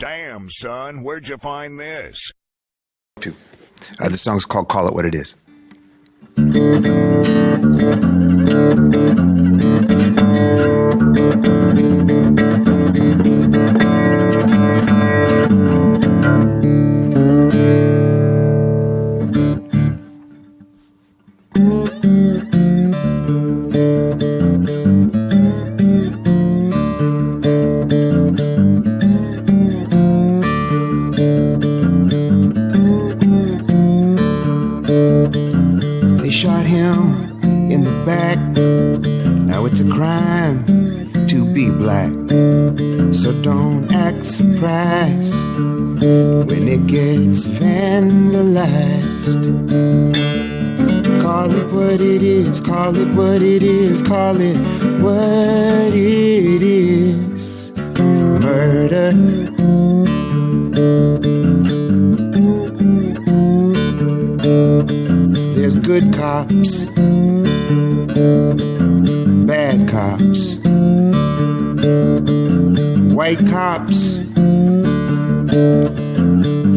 Damn, son, where'd you find this? The song's called Call It What It Is. They shot him in the back. Now it's a crime to be black. So don't act surprised when it gets vandalized. Call it what it is, call it what it is, call it what it is. Murder. There's good cops, bad cops, white cops,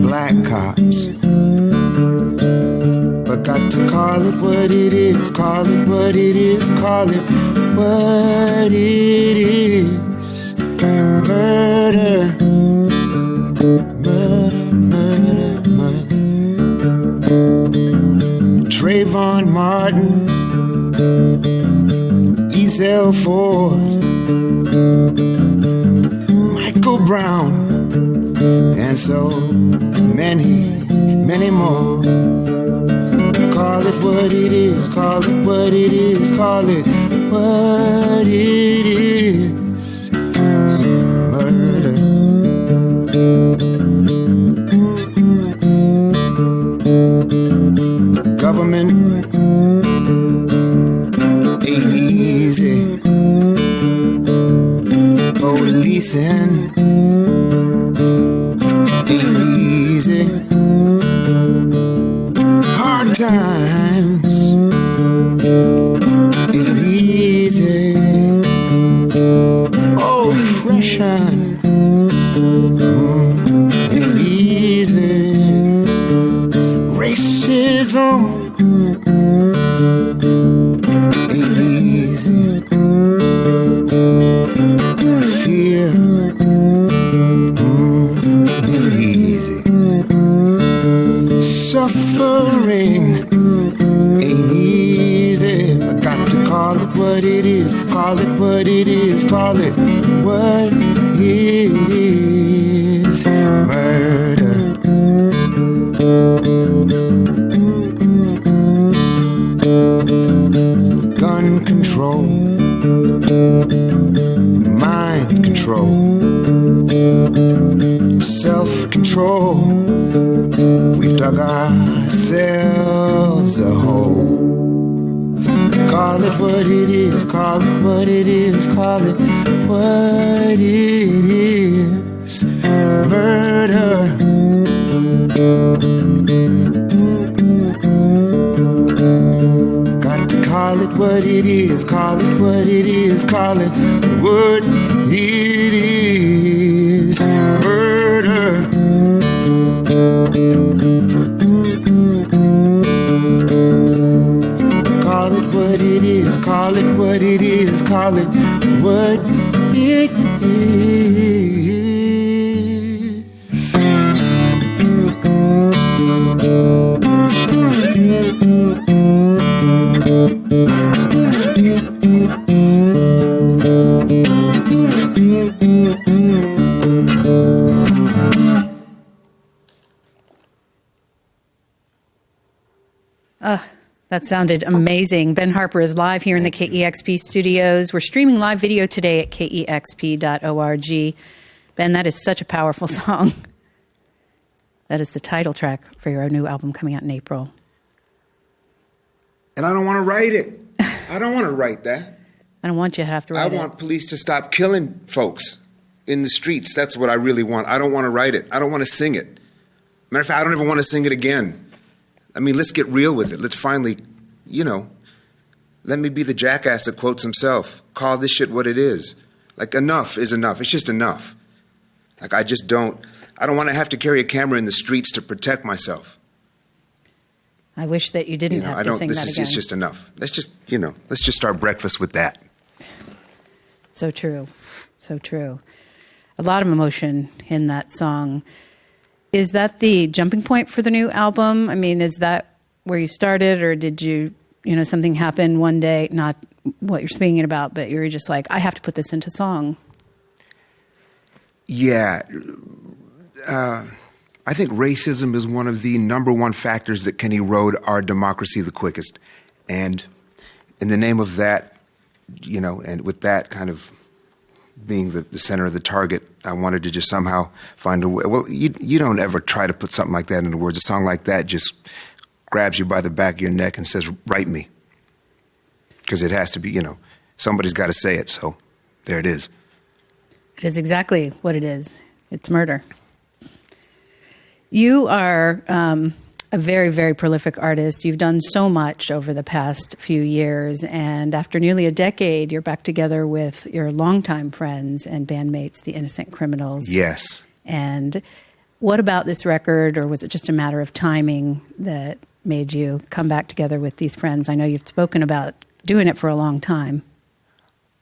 black cops. But got to call it what it is, call it what it is, call it what it is. Murder, murder, murder, murder. Trayvon Martin, Ezell Ford, Michael Brown, and so many, many more. Call it what it is, call it what it is, call it what it is. Murder. Government ain't easy. Policing ain't easy. Hard times ain't easy. Oppression ain't easy. Racism ain't easy. Fear ain't easy. Suffering ain't easy. But got to call it what it is, call it what it is, call it what it is. Murder. Gun control, mind control, self-control. We've dug ourselves a hole. Call it what it is, call it what it is, call it what it is. Murder. Call it what it is, call it what it is, call it what it is. Murder. Call it what it is, call it what it is, call it what it is. That sounded amazing. Ben Harper is live here in the KEXP studios. We're streaming live video today at KEXP.org. Ben, that is such a powerful song. That is the title track for your new album coming out in April. And I don't want to write it. I don't want to write that. I don't want you to have to write it. I want police to stop killing folks in the streets. That's what I really want. I don't want to write it. I don't want to sing it. Matter of fact, I don't even want to sing it again. I mean, let's get real with it. Let's finally, let me be the jackass that quotes himself. Call this shit what it is. Like, enough is enough. It's just enough. Like, I don't want to have to carry a camera in the streets to protect myself. I wish that you didn't have to sing that again. It's just enough. Let's just start breakfast with that. So true. So true. A lot of emotion in that song. Is that the jumping point for the new album? I mean, is that where you started, or did you, something happen one day, not what you're speaking about, but you were just like, I have to put this into song? Yeah. I think racism is one of the number one factors that can erode our democracy the quickest. And in the name of that, and with that kind of being the center of the target, I wanted to just somehow find a way. Well, you don't ever try to put something like that into words. A song like that just grabs you by the back of your neck and says, write me. Because it has to be, somebody's got to say it. So there it is. It is exactly what it is. It's murder. You are a very, very prolific artist. You've done so much over the past few years. And after nearly a decade, you're back together with your longtime friends and bandmates, the Innocent Criminals. Yes. And what about this record, or was it just a matter of timing that made you come back together with these friends? I know you've spoken about doing it for a long time.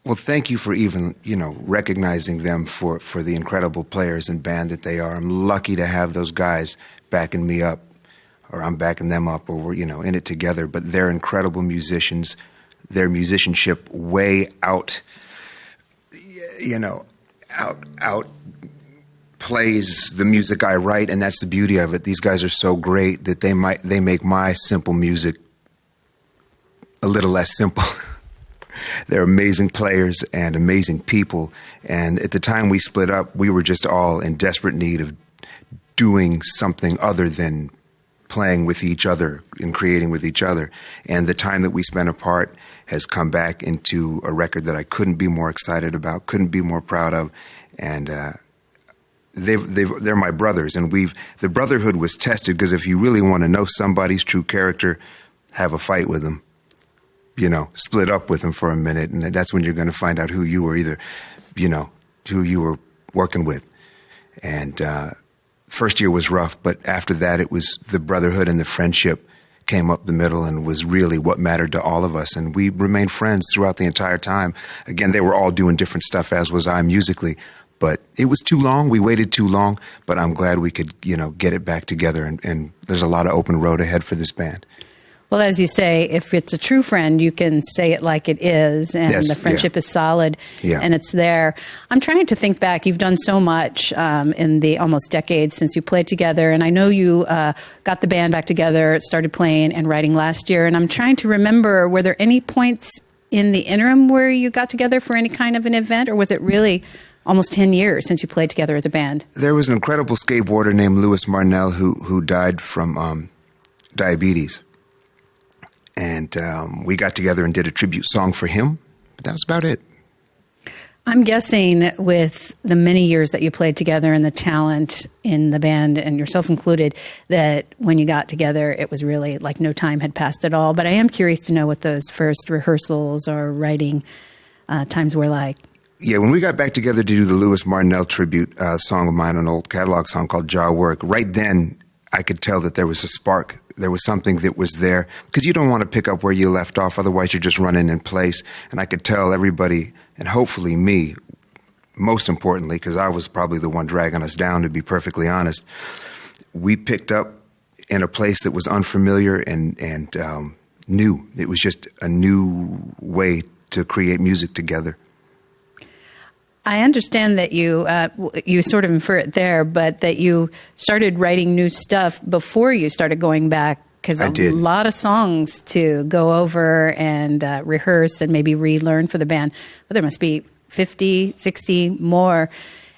Well, thank you for even, recognizing them for the incredible players and band that they are. I'm lucky to have those guys backing me up, or I'm backing them up, or we're, in it together. But they're incredible musicians. Their musicianship way out plays the music I write, and that's the beauty of it. These guys are so great that they make my simple music a little less simple. They're amazing players and amazing people. And at the time we split up, we were just all in desperate need of doing something other than playing with each other and creating with each other. And the time that we spent apart has come back into a record that I couldn't be more excited about, couldn't be more proud of. And they're my brothers. And the brotherhood was tested, because if you really want to know somebody's true character, have a fight with them. Split up with them for a minute, and that's when you're going to find out who you were who you were working with. And first year was rough, but after that, it was the brotherhood and the friendship came up the middle and was really what mattered to all of us. And we remained friends throughout the entire time. Again, they were all doing different stuff, as was I musically, but it was too long. We waited too long, but I'm glad we could, get it back together. And there's a lot of open road ahead for this band. Well, as you say, if it's a true friend, you can say it like it is, and yes, the friendship is solid, yeah, and it's there. I'm trying to think back. You've done so much in the almost decade since you played together, and I know you got the band back together, started playing and writing last year, and I'm trying to remember, were there any points in the interim where you got together for any kind of an event, or was it really almost 10 years since you played together as a band? There was an incredible skateboarder named Louis Marnell who died from diabetes. And we got together and did a tribute song for him. But that was about it. I'm guessing with the many years that you played together and the talent in the band, and yourself included, that when you got together, it was really like no time had passed at all. But I am curious to know what those first rehearsals or writing times were like. Yeah, when we got back together to do the Louis Marnell tribute song of mine, an old catalog song called Jaw Work, right then I could tell that there was a spark. There was something that was there, because you don't want to pick up where you left off. Otherwise, you're just running in place. And I could tell everybody, and hopefully me, most importantly, because I was probably the one dragging us down, to be perfectly honest, we picked up in a place that was unfamiliar and new. It was just a new way to create music together. I understand that you sort of infer it there, but that you started writing new stuff before you started going back, because a lot of songs to go over and rehearse and maybe relearn for the band. But there must be 50, 60 more.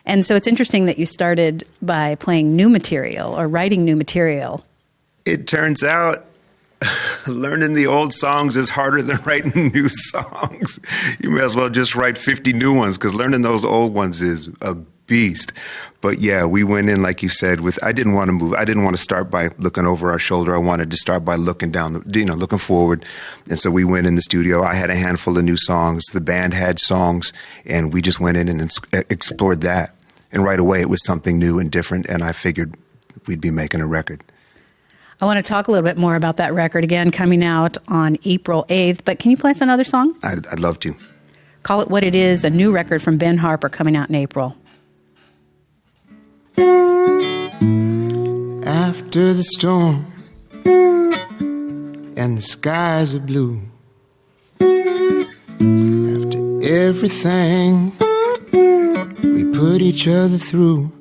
And so it's interesting that you started by playing new material or writing new material. It turns out learning the old songs is harder than writing new songs. You may as well just write 50 new ones, because learning those old ones is a beast. But yeah, we went in, like you said, I didn't want to move. I didn't want to start by looking over our shoulder. I wanted to start by looking down, looking forward. And so we went in the studio. I had a handful of new songs. The band had songs, and we just went in and explored that. And right away, it was something new and different, and I figured we'd be making a record. I want to talk a little bit more about that record, again, coming out on April 8th. But can you play us another song? I'd love to. Call It What It Is, a new record from Ben Harper coming out in April. After the storm and the skies are blue, after everything we put each other through,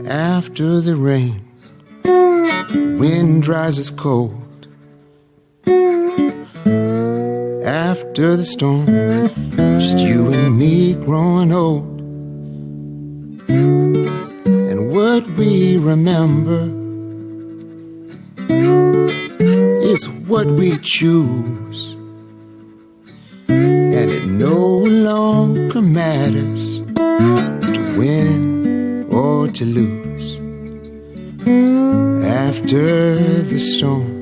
after the rain, wind dries us cold, after the storm, just you and me growing old. And what we remember is what we choose, and it no longer matters to win or to lose. After the storm,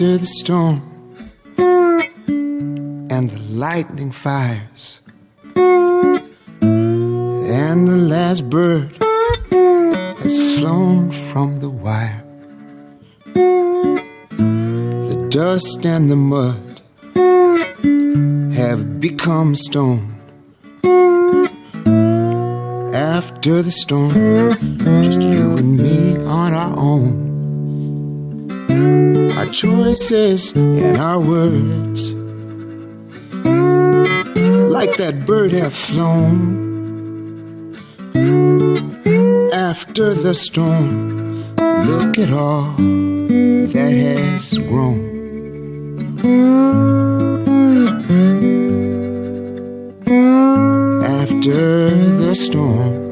after the storm and the lightning fires and the last bird has flown from the wire, the dust and the mud have become stone. After the storm, just you and me on our own. Our choices and our words, like that bird, have flown. After the storm, look at all that has grown. After the storm,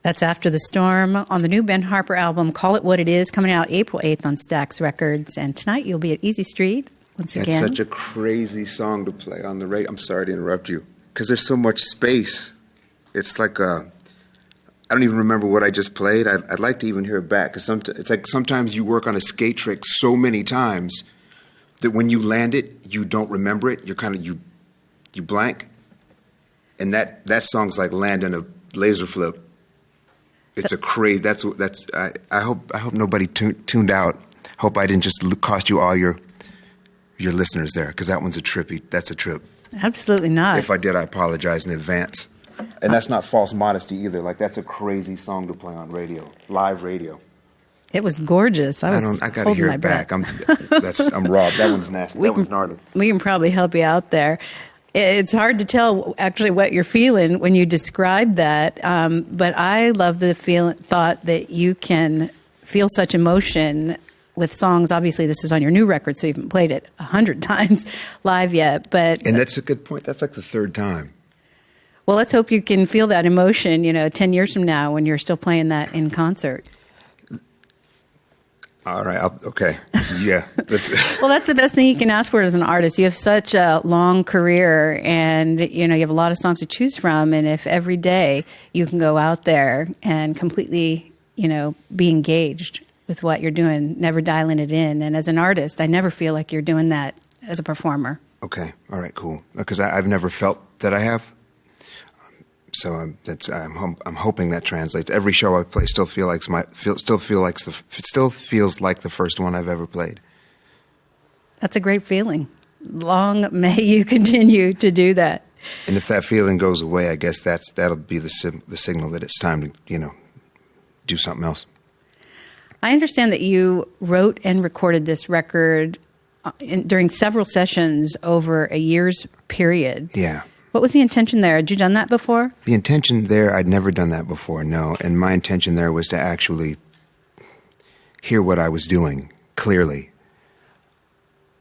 That's After the Storm on the new Ben Harper album, Call It What It Is, coming out April 8th on Stax Records. And tonight you'll be at Easy Street once again. It's such a crazy song to play on the radio. I'm sorry to interrupt you, because there's so much space. It's like I don't even remember what I just played. I'd like to even hear it back, because it's like sometimes you work on a skate trick so many times that when you land it, you don't remember it. You're kind of you blank, and that song's like landing a laser flip. It's a crazy. That's. I hope nobody tuned out. Hope I didn't just cost you all your listeners there, because that one's a trippy. That's a trip. Absolutely not. If I did, I apologize in advance. And that's not false modesty either. Like, that's a crazy song to play on radio, live radio. It was gorgeous. I got to hear it back. I'm robbed. That one's nasty. That one's gnarly. We can probably help you out there. It's hard to tell actually what you're feeling when you describe that, but I love the thought that you can feel such emotion with songs. Obviously, this is on your new record, so you haven't played it 100 times live yet. And that's a good point. That's like the third time. Well, let's hope you can feel that emotion, 10 years from now when you're still playing that in concert. All right. Okay. Yeah. Well, that's the best thing you can ask for as an artist. You have such a long career, and you have a lot of songs to choose from. And if every day you can go out there and completely, be engaged with what you're doing, never dialing it in. And as an artist, I never feel like you're doing that as a performer. Okay. All right. Cool. Because I've never felt that I have. So I'm hoping that translates. Every show I play still feels like the first one I've ever played. That's a great feeling. Long may you continue to do that. And if that feeling goes away, I guess that'll be the signal that it's time to do something else. I understand that you wrote and recorded this record during several sessions over a year's period. Yeah. What was the intention there? Had you done that before? The intention there, I'd never done that before, no. And my intention there was to actually hear what I was doing clearly.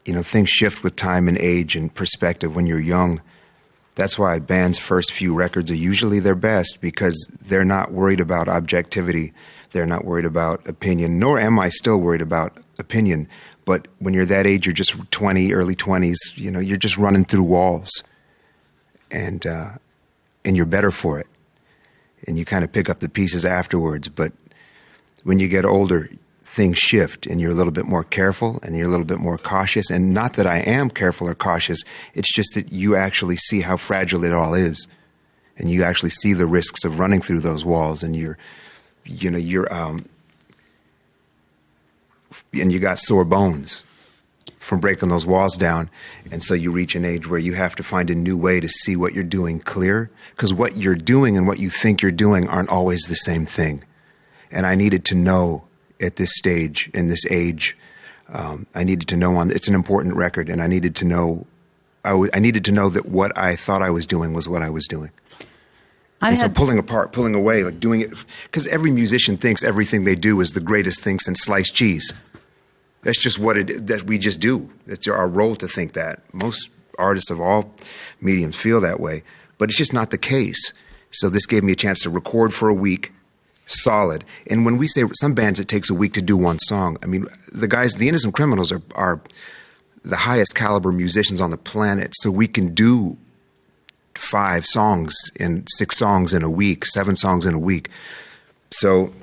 Things shift with time and age and perspective when you're young. That's why bands' first few records are usually their best, because they're not worried about objectivity. They're not worried about opinion, nor am I still worried about opinion. But when you're that age, you're just 20, early 20s, you're just running through walls. And you're better for it. And you kind of pick up the pieces afterwards. But when you get older, things shift, and you're a little bit more careful, and you're a little bit more cautious. And not that I am careful or cautious, it's just that you actually see how fragile it all is. And you actually see the risks of running through those walls, and and you got sore bones from breaking those walls down. And so you reach an age where you have to find a new way to see what you're doing clear, because what you're doing and what you think you're doing aren't always the same thing. And I needed to know at this stage, in this age, I needed to know it's an important record, and I needed to know, I needed to know that what I thought I was doing was what I was doing. So pulling apart, pulling away, like doing it, because every musician thinks everything they do is the greatest thing since sliced cheese. That's just that we just do. It's our role to think that. Most artists of all mediums feel that way, but it's just not the case. So this gave me a chance to record for a week, solid. And when we say some bands, it takes a week to do one song. I mean, the Innocent Criminals are the highest caliber musicians on the planet, so we can do 5 songs and 6 songs in a week, 7 songs in a week. So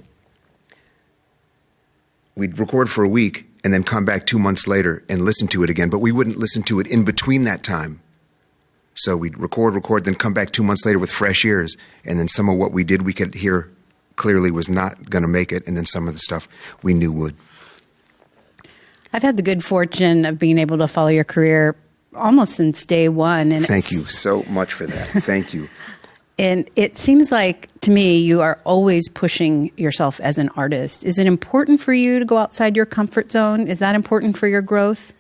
we'd record for a week and then come back 2 months later and listen to it again. But we wouldn't listen to it in between that time. So we'd record, then come back 2 months later with fresh ears. And then some of what we did, we could hear clearly was not going to make it. And then some of the stuff we knew would. I've had the good fortune of being able to follow your career almost since day one. And thank you so much for that. Thank you. And it seems like, to me, you are always pushing yourself as an artist. Is it important for you to go outside your comfort zone? Is that important for your growth?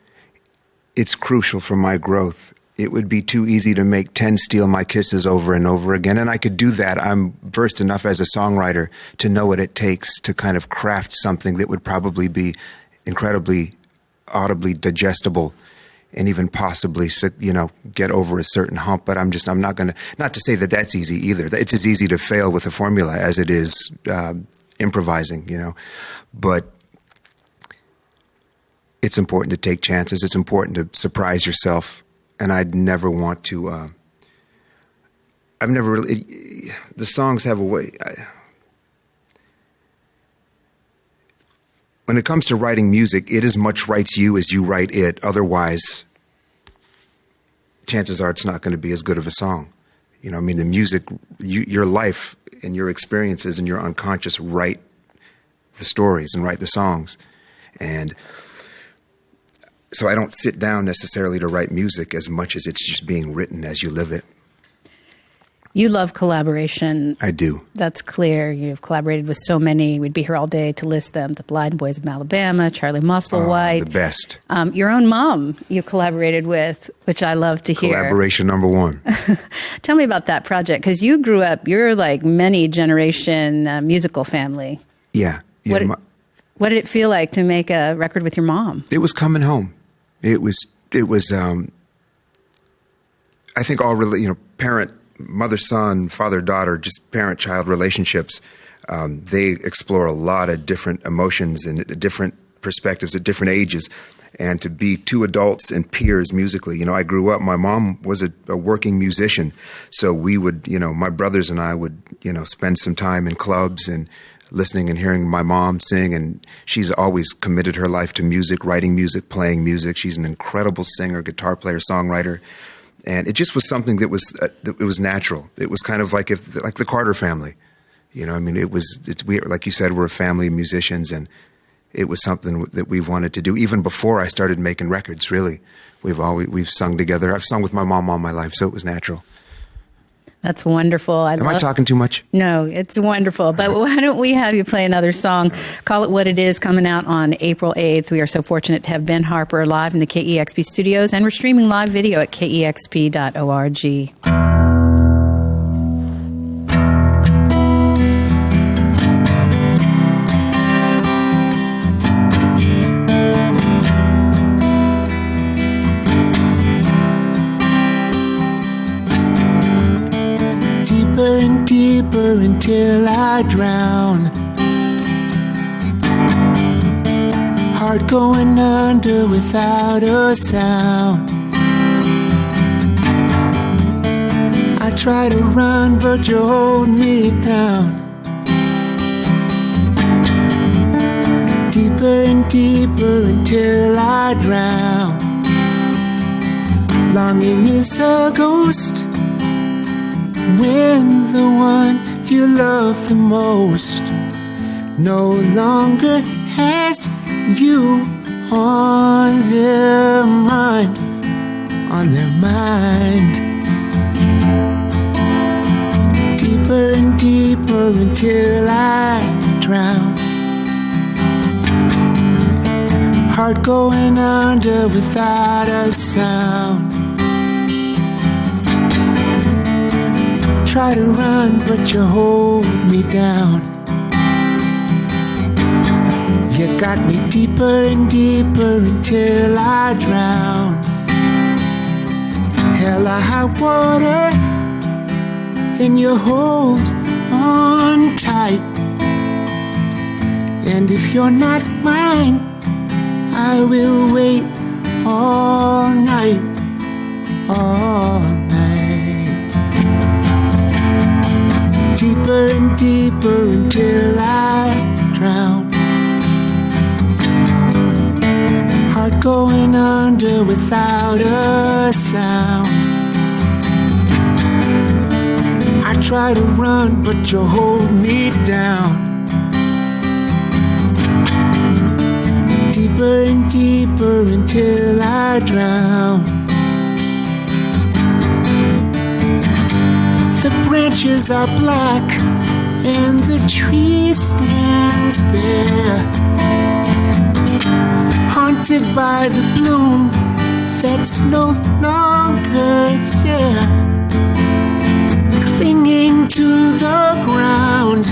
It's crucial for my growth. It would be too easy to make 10 Steal My Kisses over and over again, and I could do that. I'm versed enough as a songwriter to know what it takes to kind of craft something that would probably be incredibly audibly digestible, and even possibly, get over a certain hump. But I'm not going to, not to say that that's easy either. It's as easy to fail with a formula as it is improvising, But it's important to take chances. It's important to surprise yourself. And I'd never want to, I've never really, the songs have a way. When it comes to writing music, it as much writes you as you write it. Otherwise, chances are it's not going to be as good of a song. The music, your life and your experiences and your unconscious write the stories and write the songs. And so I don't sit down necessarily to write music as much as it's just being written as you live it. You love collaboration. I do. That's clear. You've collaborated with so many. We'd be here all day to list them. The Blind Boys of Alabama, Charlie Musselwhite. The best. Your own mom you collaborated with, which I love to hear. Collaboration number 1. Tell me about that project, because you grew up, you're like many generation musical family. Yeah. What did it feel like to make a record with your mom? It was coming home. It was I think all really, parent, mother-son, father-daughter, just parent-child relationships, they explore a lot of different emotions and different perspectives at different ages, and to be two adults and peers musically. You know, I grew up, my mom was a working musician, so we would, you know, my brothers and I would, you know, spend some time in clubs and listening and hearing my mom sing, and she's always committed her life to music, writing music, playing music. She's an incredible singer, guitar player, songwriter, and it just was something that was natural. It was kind of like the Carter family, you know. I mean, we, like you said, we're a family of musicians, and it was something that we wanted to do even before I started making records. Really, we've sung together. I've sung with my mom all my life, so it was natural. That's wonderful. Am I talking too much? No, it's wonderful. But why don't we have you play another song? Call It What It Is, coming out on April 8th. We are so fortunate to have Ben Harper live in the KEXP studios, and we're streaming live video at KEXP.org. And deeper until I drown. Heart going under without a sound. I try to run, but you hold me down. Deeper and deeper until I drown. Longing is a ghost when the one you love the most no longer has you on their mind, on their mind. Deeper and deeper until I drown. Heart going under without a sound. Try to run, but you hold me down. You got me deeper and deeper until I drown. Hell or high water, then you hold on tight. And if you're not mine, I will wait all night, all night. Deeper and deeper until I drown. Heart going under without a sound. I try to run, but you hold me down. Deeper and deeper until I drown. The branches are black and the tree stands bare, haunted by the bloom that's no longer there. Clinging to the ground,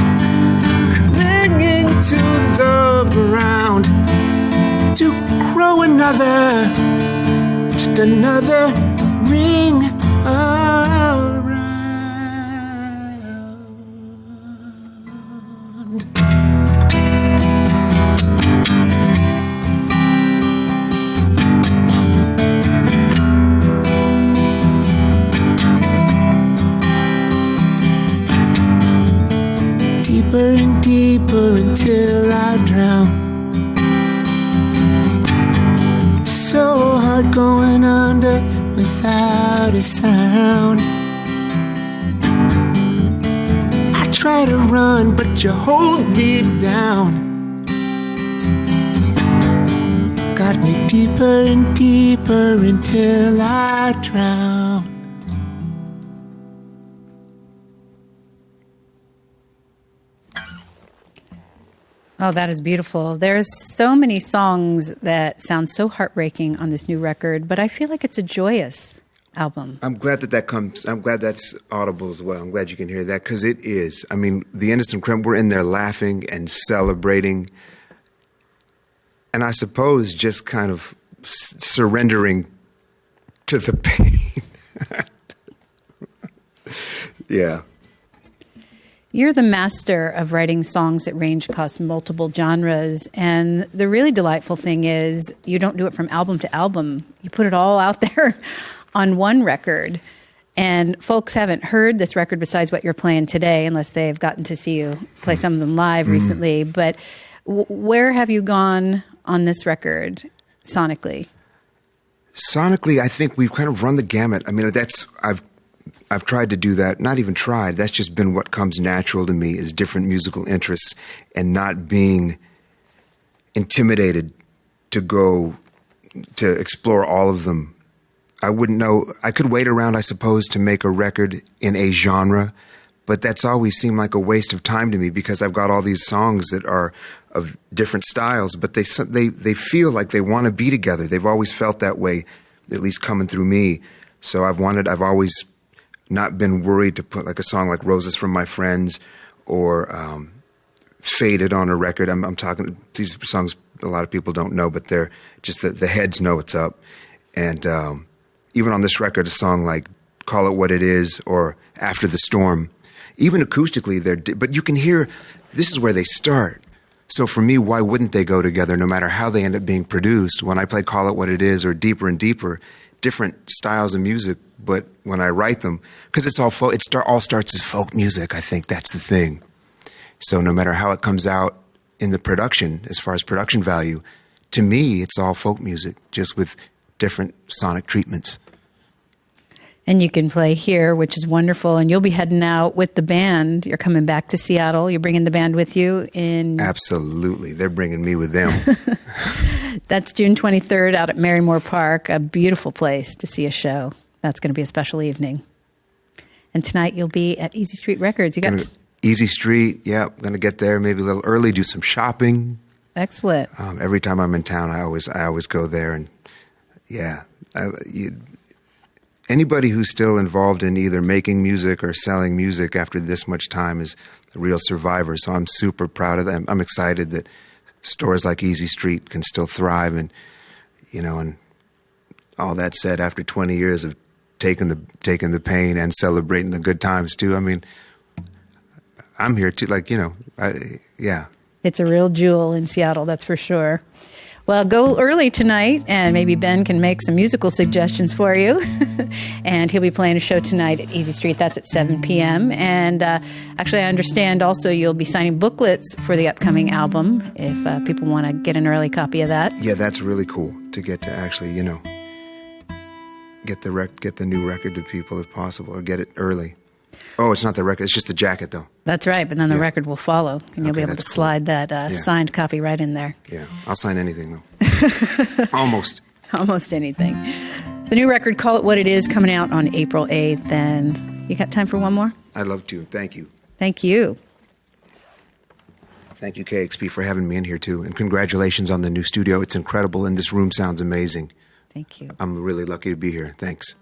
clinging to the ground, to grow another, just another ring around. Deeper and deeper until I drown. So hard going under without a sound. I try to run, but you hold me down. Got me deeper and deeper until I drown. Oh, that is beautiful. There's so many songs that sound so heartbreaking on this new record, but I feel like it's a joyous album. I'm glad I'm glad that's audible as well. I'm glad you can hear that, because it is. I mean, the Innocent Creme, we're in there laughing and celebrating, and I suppose just kind of surrendering to the pain. Yeah. You're the master of writing songs that range across multiple genres. And the really delightful thing is you don't do it from album to album. You put it all out there on one record. And folks haven't heard this record besides what you're playing today, unless they've gotten to see you play some of them live recently. But where have you gone on this record sonically? Sonically, I think we've kind of run the gamut. I mean, I've tried to do that. Not even tried. That's just been what comes natural to me, is different musical interests and not being intimidated to go to explore all of them. I wouldn't know. I could wait around, I suppose, to make a record in a genre, but that's always seemed like a waste of time to me because I've got all these songs that are of different styles, but they feel like they want to be together. They've always felt that way, at least coming through me. So I've always not been worried to put like a song like Roses from My Friends or Faded on a record. I'm talking, these songs a lot of people don't know, but they're just the heads know it's up. And even on this record, a song like Call It What It Is or After the Storm, even acoustically, but you can hear this is where they start. So for me, why wouldn't they go together no matter how they end up being produced? When I play Call It What It Is or Deeper and Deeper, different styles of music, but when I write them, because it's all folk, all starts as folk music, I think that's the thing. So no matter how it comes out in the production, as far as production value, to me, it's all folk music, just with different sonic treatments. And you can play here, which is wonderful. And you'll be heading out with the band. You're coming back to Seattle. You're bringing the band with you in... Absolutely. They're bringing me with them. That's June 23rd out at Marymore Park, a beautiful place to see a show. That's going to be a special evening. And tonight you'll be at Easy Street Records. You got Easy Street, yeah. I'm going to get there maybe a little early, do some shopping. Excellent. Every time I'm in town, I always go there. And yeah, anybody who's still involved in either making music or selling music after this much time is a real survivor. So I'm super proud of them. I'm excited that stores like Easy Street can still thrive. And, and all that said, after 20 years of taking the pain and celebrating the good times too, I mean, I'm here too, yeah. It's a real jewel in Seattle, that's for sure. Well, go early tonight, and maybe Ben can make some musical suggestions for you. And he'll be playing a show tonight at Easy Street. That's at 7 p.m. And actually, I understand also you'll be signing booklets for the upcoming album if people want to get an early copy of that. Yeah, that's really cool to get to actually, get the new record to people if possible, or get it early. Oh, it's not the record. It's just the jacket, though. That's right, but then the record will follow, and you'll be able to slide that signed copy right in there. Yeah, I'll sign anything, though. Almost. Almost anything. The new record, Call It What It Is, coming out on April 8th, and you got time for one more? I'd love to. Thank you. Thank you. Thank you, KEXP, for having me in here, too, and congratulations on the new studio. It's incredible, and this room sounds amazing. Thank you. I'm really lucky to be here. Thanks.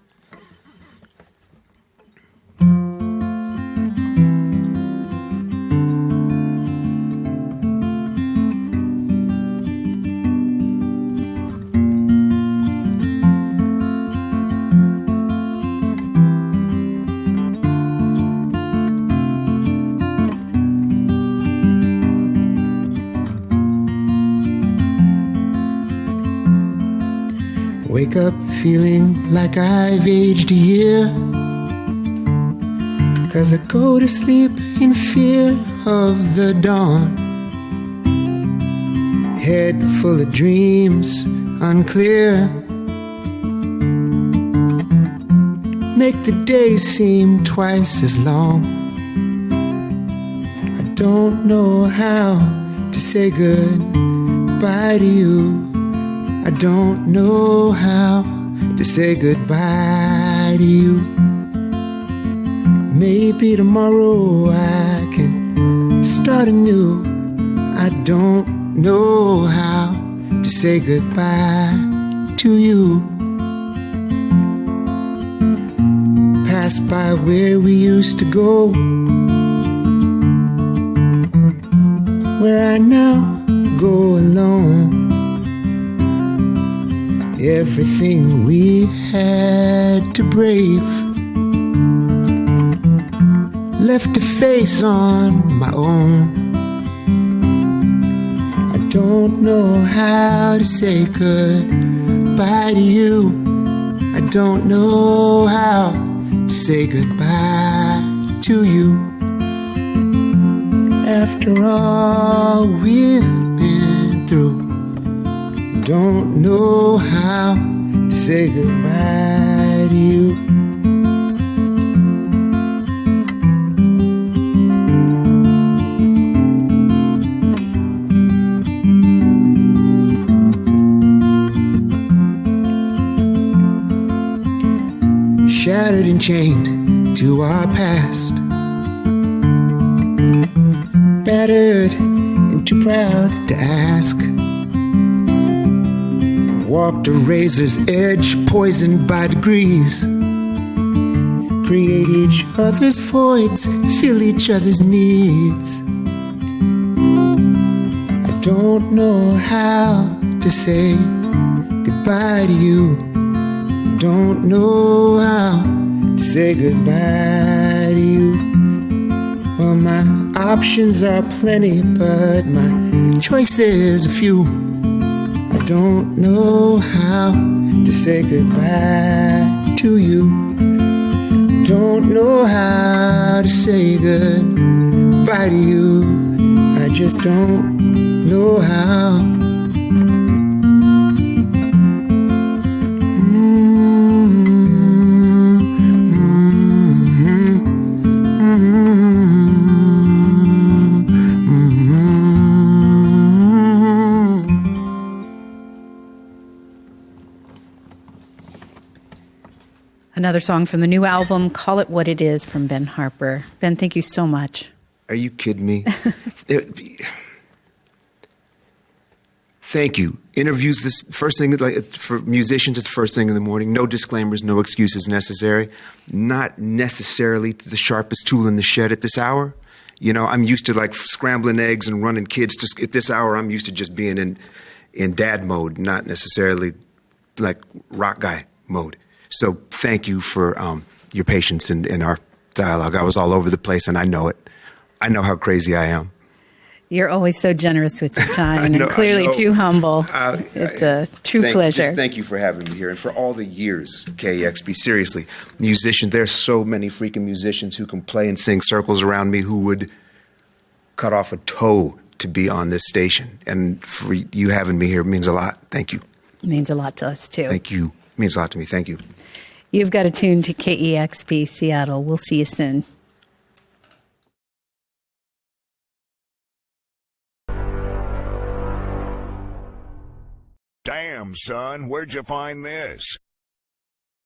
Wake up feeling like I've aged a year, 'cause I go to sleep in fear of the dawn. Head full of dreams unclear, make the day seem twice as long. I don't know how to say goodbye to you. I don't know how to say goodbye to you. Maybe tomorrow I can start anew. I don't know how to say goodbye to you. Pass by where we used to go, where I now go alone. Everything we had to brave, left to face on my own. I don't know how to say goodbye to you. I don't know how to say goodbye to you. After all we've been through, don't know how to say goodbye to you. Shattered and chained to our past, battered and too proud to ask. Walked a razor's edge, poisoned by degrees. Create each other's voids, fill each other's needs. I don't know how to say goodbye to you. Don't know how to say goodbye to you. Well, my options are plenty, but my choices are few. I don't know how to say goodbye to you. Don't know how to say goodbye to you. I just don't know how. Another song from the new album, Call It What It Is, from Ben Harper. Ben, thank you so much. Are you kidding me? Thank you. Interviews, this first thing, like for musicians, it's the first thing in the morning. No disclaimers, no excuses necessary. Not necessarily the sharpest tool in the shed at this hour. You know, I'm used to like scrambling eggs and running kids. Just at this hour, I'm used to just being in dad mode, not necessarily like rock guy mode. So thank you for your patience in our dialogue. I was all over the place, and I know it. I know how crazy I am. You're always so generous with your time and clearly too humble. It's a true pleasure. Just thank you for having me here and for all the years, KEXP. Seriously, musicians, there's so many freaking musicians who can play and sing circles around me who would cut off a toe to be on this station. And for you having me here means a lot. Thank you. It means a lot to us, too. Thank you. It means a lot to me. Thank you. You've got to tune to KEXP Seattle. We'll see you soon. Damn, son, where'd you find this?